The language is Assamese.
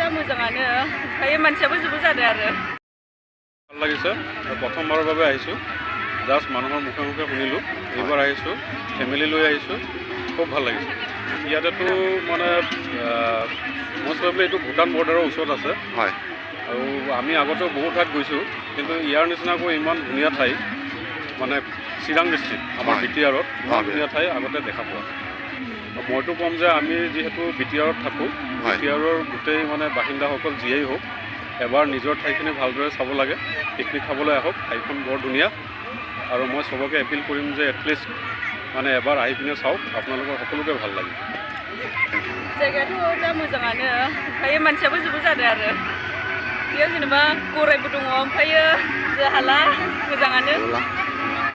दा मोजाङानो ओमफ्राय मानसियाबो जोबोद जादों आरो ভাল লাগিছে প্ৰথমবাৰৰ বাবে আহিছোঁ জাষ্ট মানুহৰ মুখে মুখে শুনিলোঁ এইবাৰ আহিছোঁ ফেমিলি লৈ আহিছোঁ খুব ভাল লাগিছে ইয়াতেতো মানে মষ্ট প্ৰবেবলি এইটো ভূটান বৰ্ডাৰৰ ওচৰত আছে হয় আৰু আমি আগতেও বহুত ঠাইত গৈছোঁ কিন্তু ইয়াৰ নিচিনাকৈ ইমান ধুনীয়া ঠাই মানে চিৰাং ডিষ্ট্ৰিক্ট আমাৰ বিটিআৰত ইমান ধুনীয়া ঠাই আগতে দেখা পোৱা মইতো ক'ম যে আমি যিহেতু বিটিআৰত থাকোঁ বিটিআৰৰ গোটেই মানে বাসিন্দাসকল যিয়েই হওক এবাৰ নিজৰ ঠাইখিনি ভালদৰে চাব লাগে পিকনিক খাবলৈ আহক ঠাইখন বৰ ধুনীয়া আৰু মই চবকে এপিল কৰিম যে এটলিষ্ট মানে এবাৰ আহি পিনে চাওক আপোনালোকৰ সকলোকে ভাল লাগিব जायगायाथ' दा मोजाङानो ओमफ्राय मानसियाबो जोबोद जादों आरो बेयाव जेनेबा गरायबो दङ ओमफ्रायो जोहाला मोजाङानो